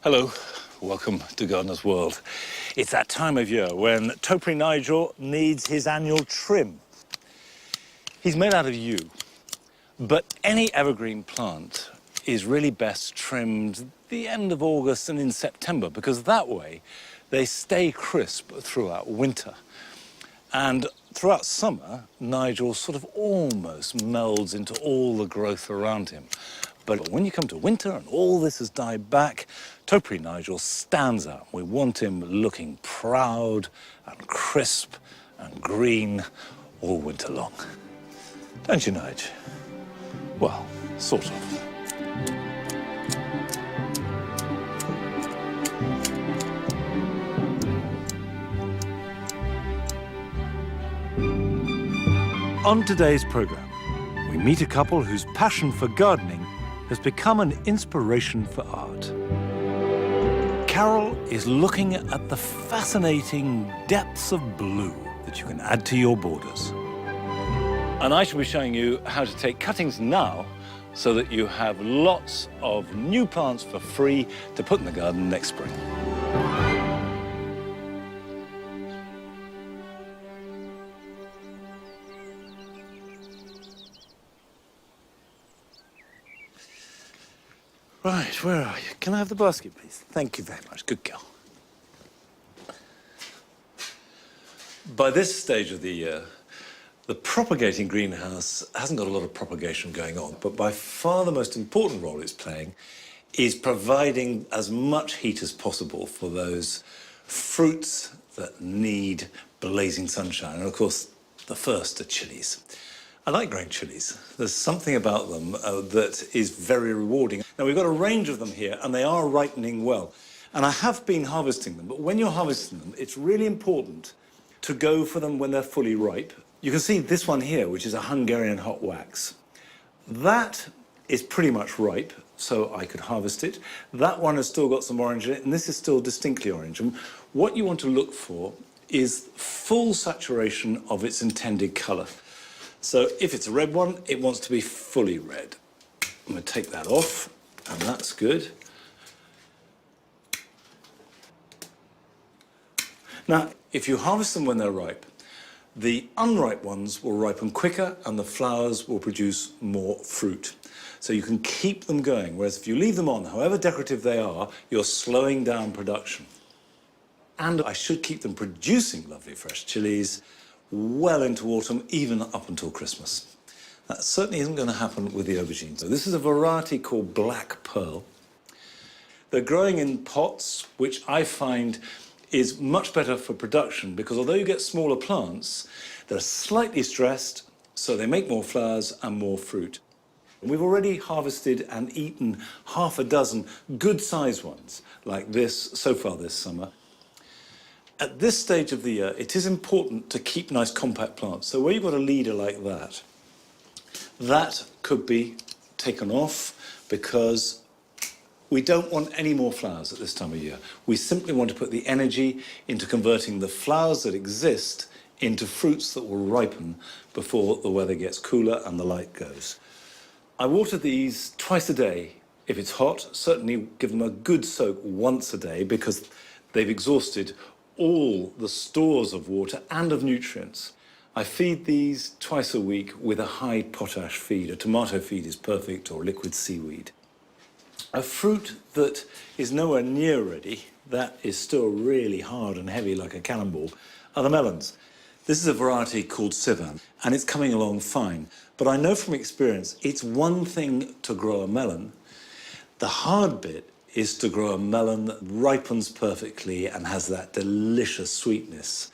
Hello, welcome to Gardener's World. It's that time of year when Topiary Nigel needs his annual trim. He's made out of yew, but any evergreen plant is really best trimmed the end of August and in September, because that way they stay crisp throughout winter. And throughout summer, Nigel sort of almost melds into all the growth around him. But when you come to winter and all this has died back, Topiary Nigel stands out. We want him looking proud and crisp and green all winter long. Don't you, Nige? Well, sort of. On today's programme, we meet a couple whose passion for gardening has become an inspiration for art. Carol is looking at the fascinating depths of blue that you can add to your borders. And I shall be showing you how to take cuttings now so that you have lots of new plants for free to put in the garden next spring. Right, where are you? Can I have the basket, please? Thank you very much. Good girl. By this stage of the year, the propagating greenhouse hasn't got a lot of propagation going on, but by far the most important role it's playing is providing as much heat as possible for those fruits that need blazing sunshine. And of course, the first are chilies. I like growing chilies. There's something about them that is very rewarding. Now, we've got a range of them here, and they are ripening well. And I have been harvesting them, but when you're harvesting them, it's really important to go for them when they're fully ripe. You can see this one here, which is a Hungarian hot wax. That is pretty much ripe, so I could harvest it. That one has still got some orange in it, and this is still distinctly orange. And what you want to look for is full saturation of its intended colour. So if it's a red one, it wants to be fully red. I'm going to take that off, and that's good. Now, if you harvest them when they're ripe, the unripe ones will ripen quicker and the flowers will produce more fruit. So you can keep them going, whereas if you leave them on, however decorative they are, you're slowing down production. And I should keep them producing lovely fresh chilies well into autumn, even up until Christmas. That certainly isn't going to happen with the aubergines. So this is a variety called Black Pearl. They're growing in pots, which I find is much better for production, because although you get smaller plants, they're slightly stressed, so they make more flowers and more fruit. We've already harvested and eaten half a dozen good-sized ones like this so far this summer. At this stage of the year, it is important to keep nice compact plants. So where you've got a leader like that, that could be taken off because we don't want any more flowers at this time of year. We simply want to put the energy into converting the flowers that exist into fruits that will ripen before the weather gets cooler and the light goes. I water these twice a day. If it's hot, certainly give them a good soak once a day, because they've exhausted all the stores of water and of nutrients. I feed these twice a week with a high potash feed. A tomato feed is perfect, or liquid seaweed. A fruit that is nowhere near ready, that is still really hard and heavy like a cannonball, are the melons. This is a variety called Sivan, and it's coming along fine. But I know from experience, it's one thing to grow a melon. The hard bit is to grow a melon that ripens perfectly and has that delicious sweetness.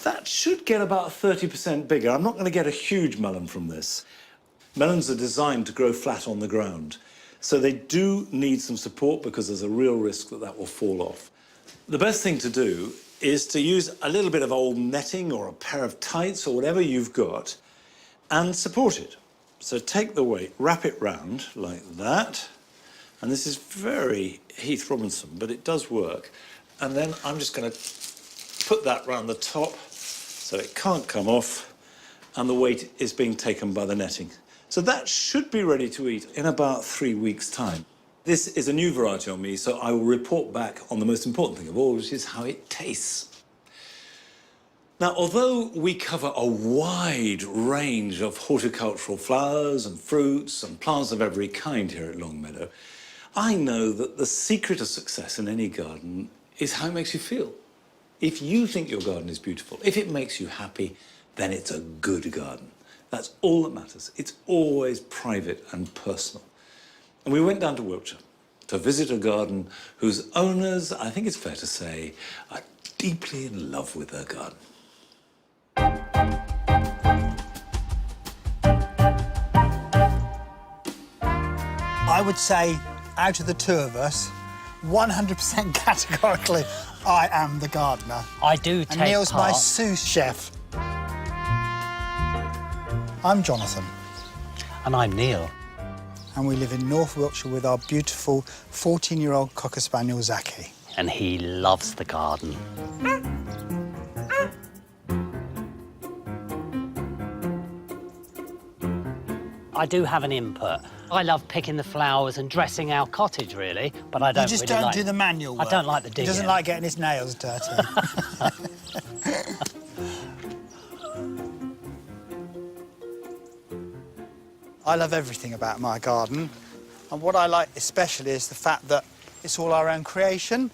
That should get about 30% bigger. I'm not going to get a huge melon from this. Melons are designed to grow flat on the ground, so they do need some support because there's a real risk that that will fall off. The best thing to do is to use a little bit of old netting or a pair of tights or whatever you've got and support it. So take the weight, wrap it round like that. And this is very Heath Robinson, but it does work. And then I'm just going to put that round the top so it can't come off, and the weight is being taken by the netting. So that should be ready to eat in about 3 weeks' time. This is a new variety on me, so I will report back on the most important thing of all, which is how it tastes. Now, although we cover a wide range of horticultural flowers and fruits and plants of every kind here at Longmeadow, I know that the secret of success in any garden is how it makes you feel. If you think your garden is beautiful, if it makes you happy, then it's a good garden. That's all that matters. It's always private and personal. And we went down to Wiltshire to visit a garden whose owners, I think it's fair to say, are deeply in love with their garden. I would say, out of the two of us, 100% categorically, I am the gardener. I do take And Neil's part. my sous chef. I'm Jonathan. And I'm Neil. And we live in North Wiltshire with our beautiful 14-year-old Cocker Spaniel, Zaki. And he loves the garden. I do have an input. I love picking the flowers and dressing our cottage, really, but I don't You just really don't like... do the manual work. I don't like the He digging. doesn't like getting his nails dirty. I love everything about my garden. And what I like especially is the fact that it's all our own creation.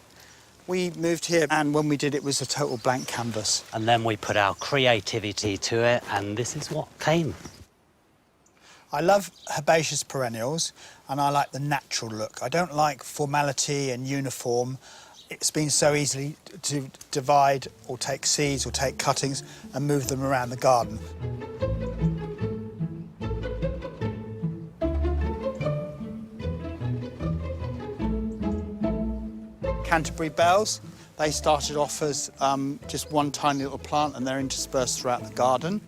We moved here, and when we did, it was a total blank canvas. And then we put our creativity to it, and this is what came. I love herbaceous perennials, and I like the natural look. I don't like formality and uniform. It's been so easy to divide or take seeds or take cuttings and move them around the garden. Canterbury bells, they started off as just one tiny little plant, and they're interspersed throughout the garden.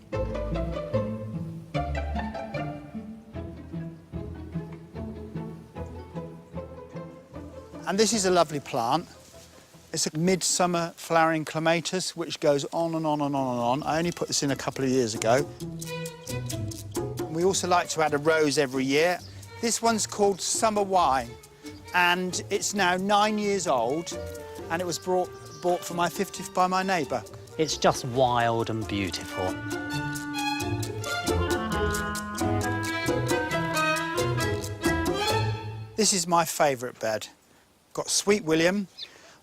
And this is a lovely plant. It's a midsummer flowering clematis, which goes on and on and on and on. I only put this in a couple of years ago. We also like to add a rose every year. This one's called Summer Wine, and it's now 9 years old, and it was bought for my 50th by my neighbour. It's just wild and beautiful. This is my favourite bed. Got Sweet William,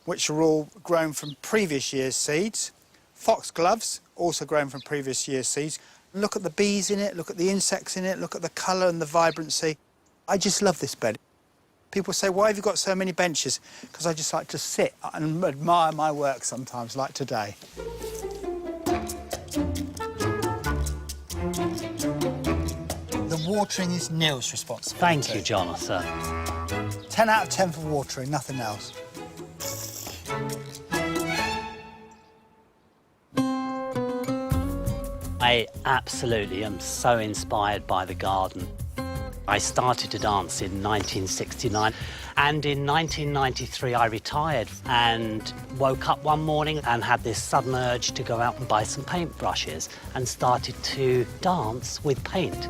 which are all grown from previous year's seeds. Foxgloves, also grown from previous year's seeds. Look at the bees in it, look at the insects in it, look at the colour and the vibrancy. I just love this bed. People say, why have you got so many benches? Because I just like to sit and admire my work sometimes, like today. The watering is Neil's responsibility. Thank you, Jonathan. 10 out of 10 for watering, nothing else. I absolutely am so inspired by the garden. I started to dance in 1969, and in 1993 I retired and woke up one morning and had this sudden urge to go out and buy some paintbrushes and started to dance with paint.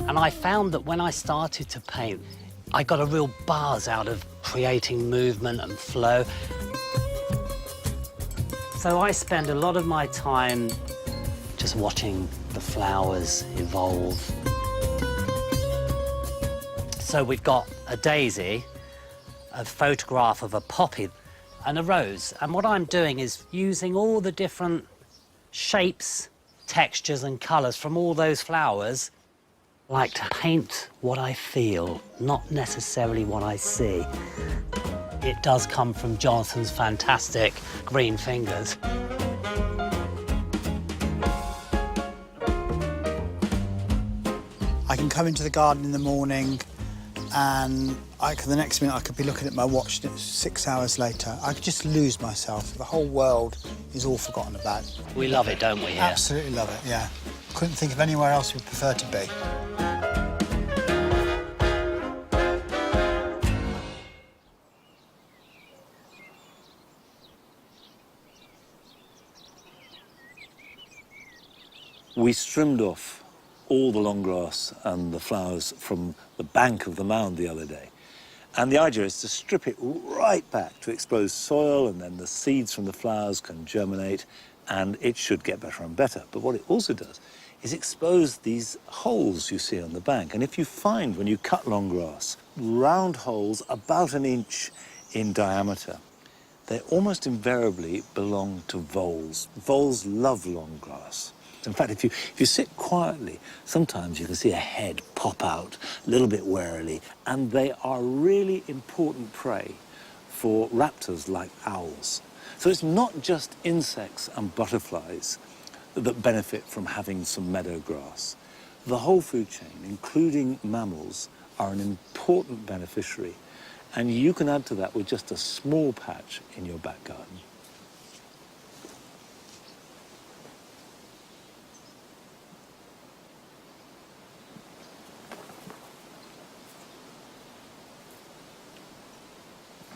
And I found that when I started to paint, I got a real buzz out of creating movement and flow. So I spend a lot of my time just watching the flowers evolve. So we've got a daisy, a photograph of a poppy, and a rose. And what I'm doing is using all the different shapes, textures and colours from all those flowers. I like to paint what I feel, not necessarily what I see. It does come from Jonathan's fantastic green fingers. I can come into the garden in the morning and the next minute I could be looking at my watch and it's 6 hours later. I could just lose myself. The whole world is all forgotten about. We love it, don't we, here? Absolutely love it, yeah. Couldn't think of anywhere else we'd prefer to be. We streamed off all the long grass and the flowers from the bank of the mound the other day. And the idea is to strip it right back to exposed soil, and then the seeds from the flowers can germinate, and it should get better and better. But what it also does is expose these holes you see on the bank. And if you find, when you cut long grass, round holes about an inch in diameter, they almost invariably belong to voles. Voles love long grass. In fact, if you sit quietly, sometimes you can see a head pop out a little bit warily, and they are really important prey for raptors like owls. So it's not just insects and butterflies that benefit from having some meadow grass. The whole food chain, including mammals, are an important beneficiary, and you can add to that with just a small patch in your back garden.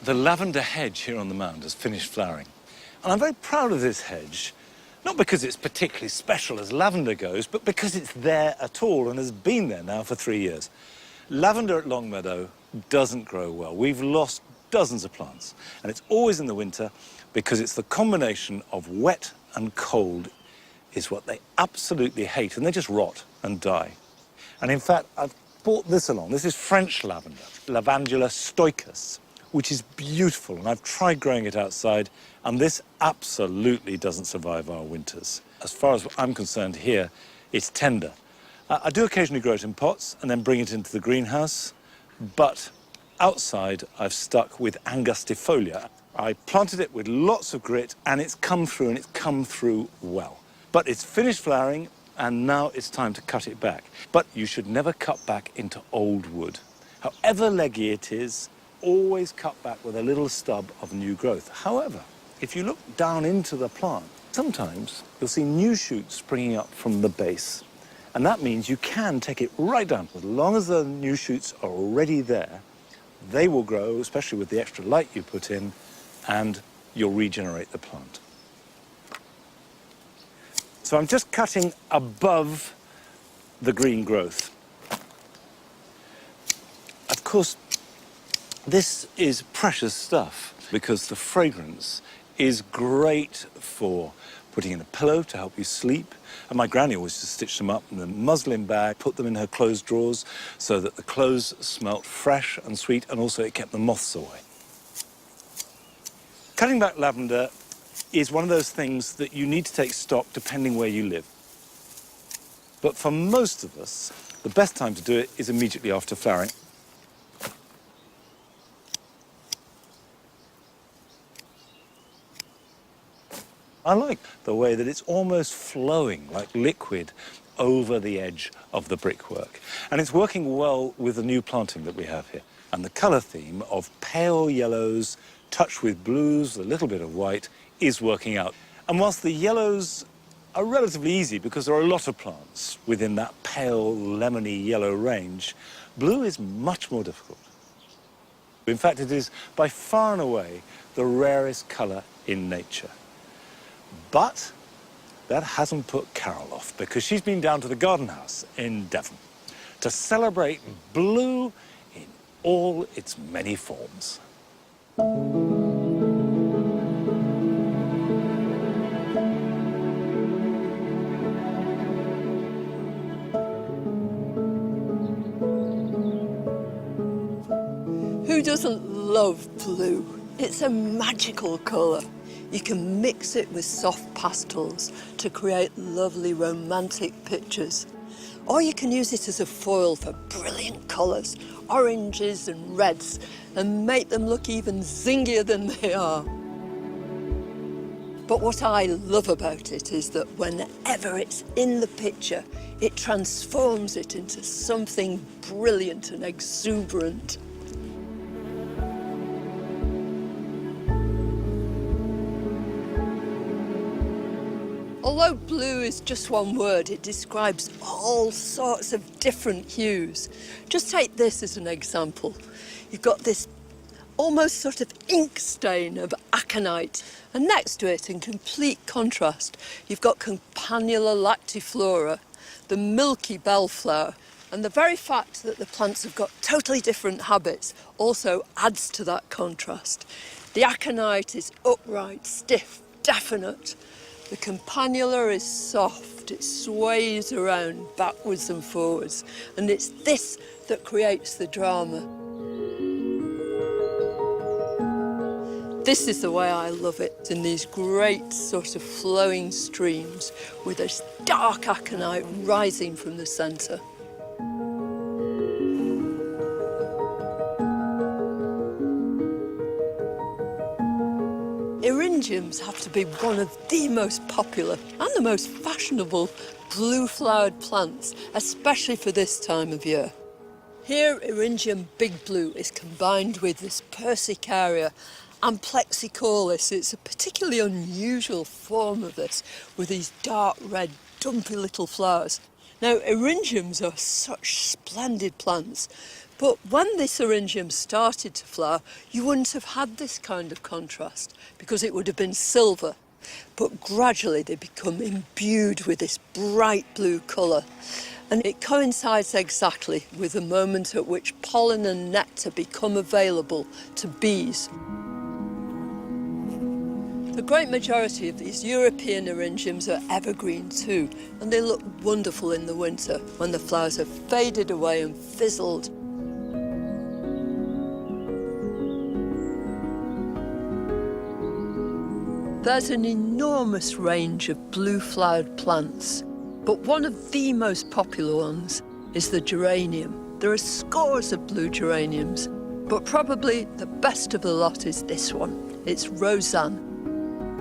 The lavender hedge here on the mound has finished flowering. And I'm very proud of this hedge, not because it's particularly special as lavender goes, but because it's there at all and has been there now for 3 years. Lavender at Longmeadow doesn't grow well. We've lost dozens of plants, and it's always in the winter because it's the combination of wet and cold is what they absolutely hate, and they just rot and die. And in fact, I've brought this along. This is French lavender, Lavandula stoicus, which is beautiful, and I've tried growing it outside, and this absolutely doesn't survive our winters. As far as I'm concerned here, it's tender. I do occasionally grow it in pots and then bring it into the greenhouse, but outside I've stuck with angustifolia. I planted it with lots of grit, and it's come through, and it's come through well. But it's finished flowering, and now it's time to cut it back. But you should never cut back into old wood. However leggy it is, always cut back with a little stub of new growth. However, if you look down into the plant, sometimes you'll see new shoots springing up from the base. And that means you can take it right down. As long as the new shoots are already there, they will grow, especially with the extra light you put in, and you'll regenerate the plant. So I'm just cutting above the green growth. Of course, this is precious stuff because the fragrance is great for putting in a pillow to help you sleep. And my granny always just stitched them up in a muslin bag, put them in her clothes drawers so that the clothes smelt fresh and sweet, and also it kept the moths away. Cutting back lavender is one of those things that you need to take stock depending where you live. But for most of us, the best time to do it is immediately after flowering. I like the way that it's almost flowing like liquid over the edge of the brickwork. And it's working well with the new planting that we have here. And the colour theme of pale yellows touched with blues, a little bit of white, is working out. And whilst the yellows are relatively easy because there are a lot of plants within that pale lemony yellow range, blue is much more difficult. In fact, it is by far and away the rarest colour in nature. But that hasn't put Carol off, because she's been down to the garden house in Devon to celebrate blue in all its many forms. Who doesn't love blue? It's a magical colour. You can mix it with soft pastels to create lovely romantic pictures. Or you can use it as a foil for brilliant colours, oranges and reds, and make them look even zingier than they are. But what I love about it is that whenever it's in the picture, it transforms it into something brilliant and exuberant. Although blue is just one word, it describes all sorts of different hues. Just take this as an example. You've got this almost sort of ink stain of aconite, and next to it, in complete contrast, you've got Campanula lactiflora, the milky bellflower. And the very fact that the plants have got totally different habits also adds to that contrast. The aconite is upright, stiff, definite. The campanula is soft, it sways around backwards and forwards, and it's this that creates the drama. This is the way I love it, in these great sort of flowing streams with this dark aconite rising from the centre. Eryngiums have to be one of the most popular and the most fashionable blue-flowered plants, especially for this time of year. Here, Eryngium Big Blue is combined with this Persicaria and Plexicornis. It's a particularly unusual form of this, with these dark red, dumpy little flowers. Now, eryngiums are such splendid plants, but when this eryngium started to flower, you wouldn't have had this kind of contrast because it would have been silver. But gradually they become imbued with this bright blue colour. And it coincides exactly with the moment at which pollen and nectar become available to bees. The great majority of these European eryngiums are evergreen too, and they look wonderful in the winter when the flowers have faded away and fizzled. There's an enormous range of blue-flowered plants, but one of the most popular ones is the geranium. There are scores of blue geraniums, but probably the best of the lot is this one. It's Roseanne.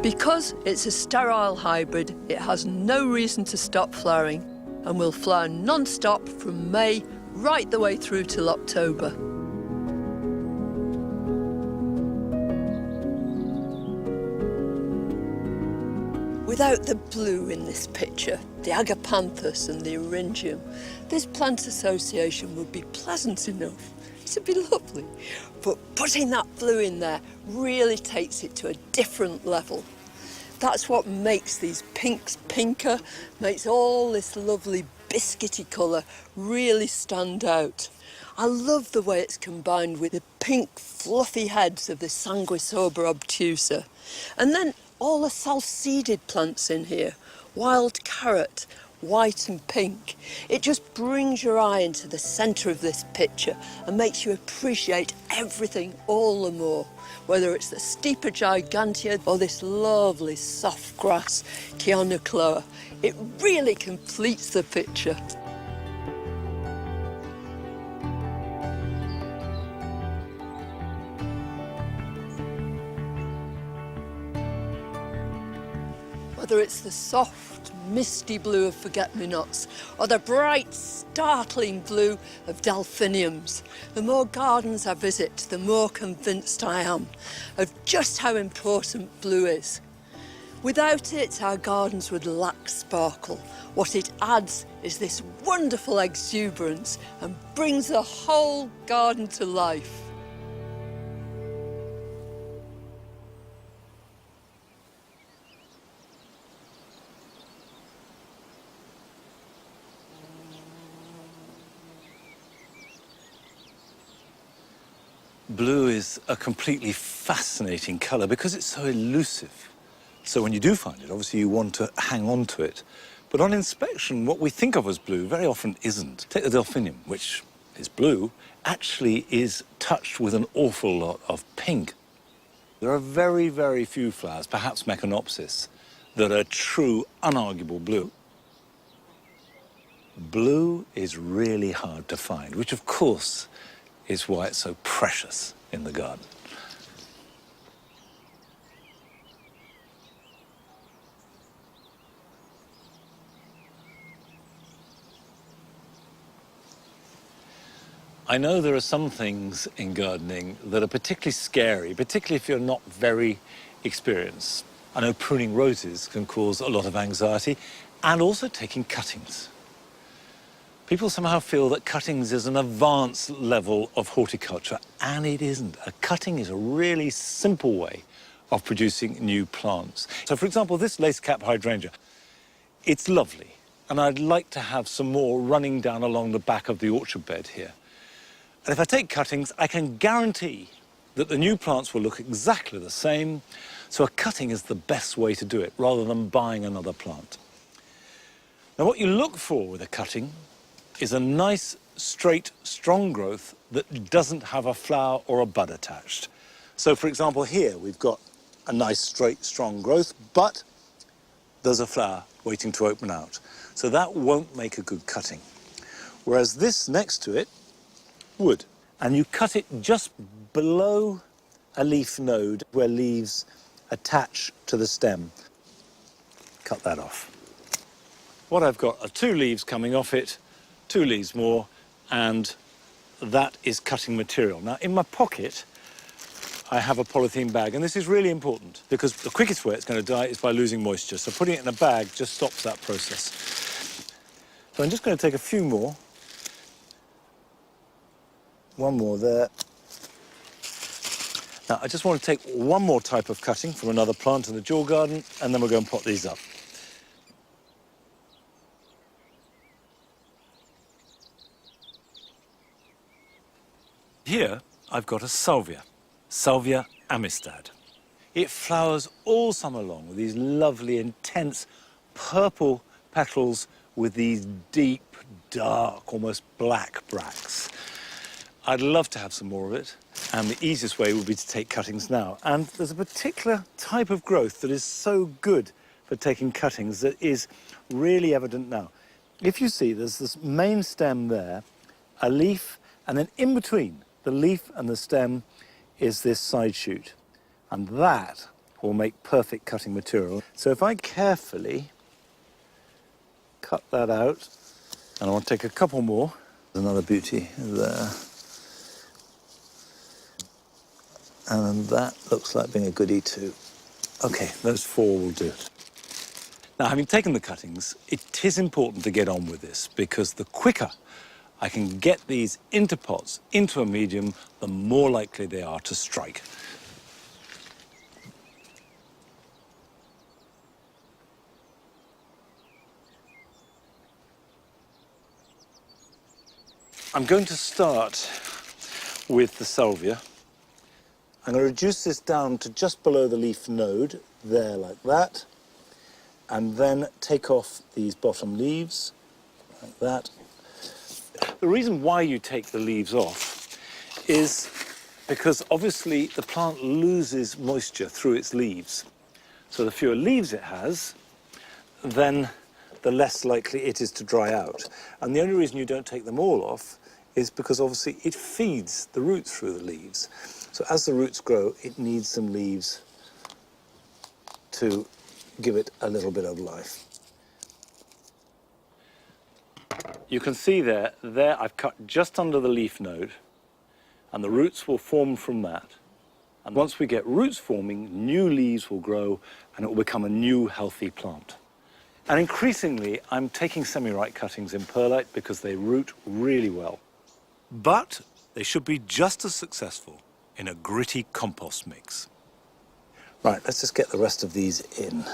Because it's a sterile hybrid, it has no reason to stop flowering and will flower non-stop from May right the way through till October. Without the blue in this picture, the agapanthus and the eryngium, this plant association would be pleasant enough. It'd be lovely. But putting that blue in there really takes it to a different level. That's what makes these pinks pinker, makes all this lovely biscuity colour really stand out. I love the way it's combined with the pink fluffy heads of the Sanguisoba obtusa. And then all the self-seeded plants in here, wild carrot, white and pink. It just brings your eye into the centre of this picture and makes you appreciate everything all the more, whether it's the Stipa gigantea or this lovely soft grass, Chianocloa. It really completes the picture. Whether it's the soft, misty blue of forget-me-nots or the bright, startling blue of delphiniums, the more gardens I visit, the more convinced I am of just how important blue is. Without it, our gardens would lack sparkle. What it adds is this wonderful exuberance and brings the whole garden to life. Blue is a completely fascinating colour because it's so elusive. So when you do find it, obviously you want to hang on to it. But on inspection, what we think of as blue very often isn't. Take the delphinium, which is blue, actually is touched with an awful lot of pink. There are very, very few flowers, perhaps Meconopsis, that are true, unarguable blue. Blue is really hard to find, which of course is why it's so precious in the garden. I know there are some things in gardening that are particularly scary, particularly if you're not very experienced. I know pruning roses can cause a lot of anxiety, and also taking cuttings. People somehow feel that cuttings is an advanced level of horticulture, and it isn't. A cutting is a really simple way of producing new plants. So, for example, this lace-cap hydrangea, it's lovely. and I'd like to have some more running down along the back of the orchard bed here. And if I take cuttings, I can guarantee that the new plants will look exactly the same. So a cutting is the best way to do it, rather than buying another plant. Now, what you look for with a cutting is a nice, straight, strong growth that doesn't have a flower or a bud attached. So, for example, here we've got a nice, straight, strong growth, but there's a flower waiting to open out. So that won't make a good cutting. Whereas this next to it would. And you cut it just below a leaf node where leaves attach to the stem. Cut that off. What I've got are 2 leaves coming off it, 2 leaves more, and that is cutting material. Now, in my pocket, I have a polythene bag, and this is really important because the quickest way it's going to die is by losing moisture. So putting it in a bag just stops that process. So I'm just going to take a few more. One more there. Now, I just want to take one more type of cutting from another plant in the jewel garden, and then we'll go and pot these up. Here, I've got a salvia. Salvia amistad. It flowers all summer long with these lovely, intense purple petals with these deep, dark, almost black bracts. I'd love to have some more of it, and the easiest way would be to take cuttings now. And there's a particular type of growth that is so good for taking cuttings that is really evident now. If you see, there's this main stem there, a leaf, and then in between the leaf and the stem is this side shoot, and that will make perfect cutting material. So if I carefully cut that out, and I want to take a couple more. There's another beauty there. And that looks like being a goodie too. Okay, those 4 will do. Now, having taken the cuttings, it is important to get on with this because the quicker I can get these into pots, into a medium, the more likely they are to strike. I'm going to start with the salvia. I'm going to reduce this down to just below the leaf node, there like that, and then take off these bottom leaves, like that. The reason why you take the leaves off is because obviously the plant loses moisture through its leaves. So the fewer leaves it has, then the less likely it is to dry out. And the only reason you don't take them all off is because obviously it feeds the roots through the leaves. So as the roots grow, it needs some leaves to give it a little bit of life. You can see there I've cut just under the leaf node, and the roots will form from that. And once we get roots forming, new leaves will grow, and it will become a new, healthy plant. And increasingly, I'm taking semi-right cuttings in perlite because they root really well. But they should be just as successful in a gritty compost mix. Right, let's just get the rest of these in.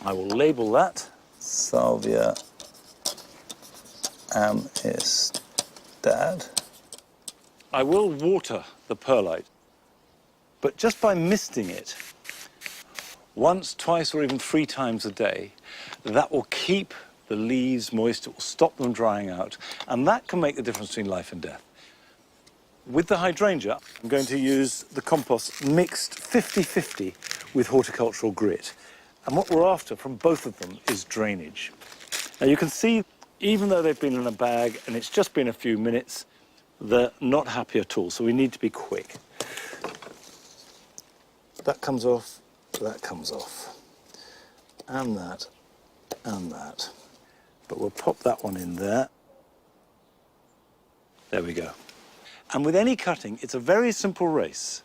I will label that Salvia amistad. I will water the perlite, but just by misting it once, twice, or even 3 times a day, that will keep the leaves moist, it will stop them drying out, and that can make the difference between life and death. With the hydrangea, I'm going to use the compost mixed 50-50 with horticultural grit. And what we're after from both of them is drainage. Now you can see, even though they've been in a bag and it's just been a few minutes, they're not happy at all, so we need to be quick. That comes off, that comes off. And that, and that. But we'll pop that one in there. There we go. And with any cutting, it's a very simple race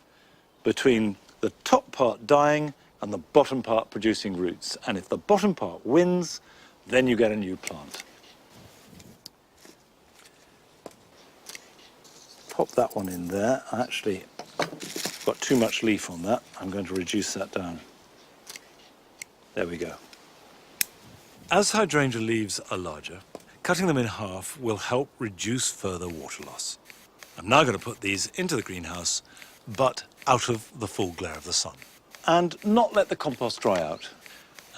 between the top part dying and the bottom part producing roots. And if the bottom part wins, then you get a new plant. Pop that one in there. I actually got too much leaf on that. I'm going to reduce that down. There we go. As hydrangea leaves are larger, cutting them in half will help reduce further water loss. I'm now going to put these into the greenhouse, but out of the full glare of the sun. And not let the compost dry out.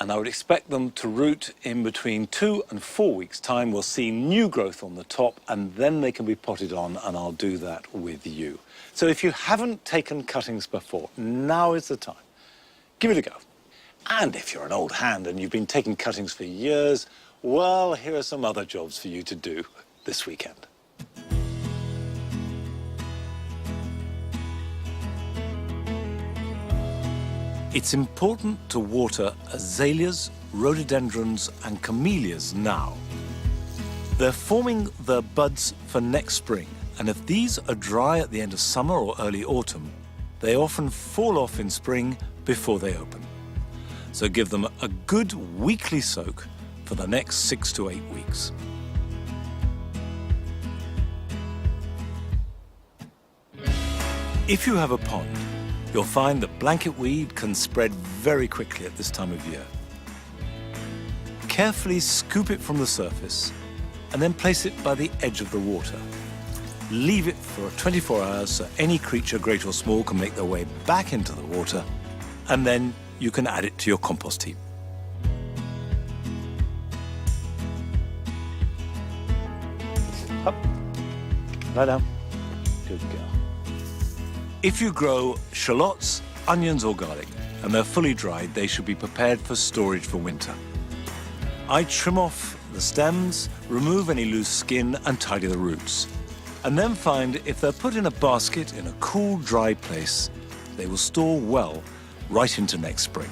And I would expect them to root in between 2 and 4 weeks' time. We'll see new growth on the top, and then they can be potted on, and I'll do that with you. So if you haven't taken cuttings before, now is the time. Give it a go. And if you're an old hand and you've been taking cuttings for years, well, here are some other jobs for you to do this weekend. It's important to water azaleas, rhododendrons and camellias now. They're forming their buds for next spring, and if these are dry at the end of summer or early autumn, they often fall off in spring before they open. So give them a good weekly soak for the next 6 to 8 weeks. If you have a pond, you'll find that blanket weed can spread very quickly at this time of year. Carefully scoop it from the surface and then place it by the edge of the water. Leave it for 24 hours so any creature, great or small, can make their way back into the water, and then you can add it to your compost heap. Up, lie down, good girl. If you grow shallots, onions or garlic, and they're fully dried, they should be prepared for storage for winter. I trim off the stems, remove any loose skin and tidy the roots. And then find if they're put in a basket in a cool, dry place, they will store well right into next spring.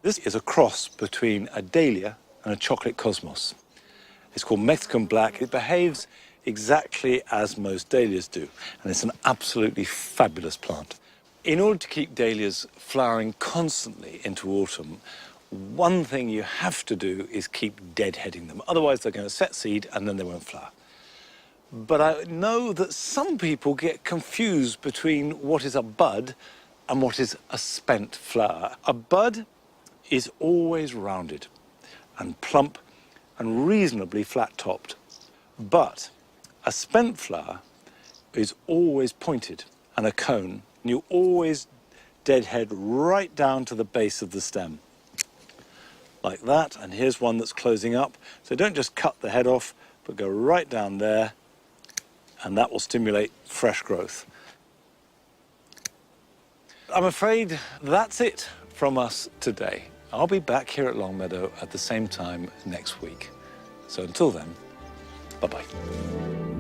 This is a cross between a dahlia and a chocolate cosmos. It's called Mexican black. It behaves exactly as most dahlias do, and it's an absolutely fabulous plant. In order to keep dahlias flowering constantly into autumn, one thing you have to do is keep deadheading them. Otherwise, they're going to set seed and then they won't flower. But I know that some people get confused between what is a bud and what is a spent flower. A bud is always rounded and plump and reasonably flat-topped. But a spent flower is always pointed and a cone, and you always deadhead right down to the base of the stem. Like that, and here's one that's closing up. So don't just cut the head off, but go right down there, and that will stimulate fresh growth. I'm afraid that's it from us today. I'll be back here at Longmeadow at the same time next week. So until then, bye-bye.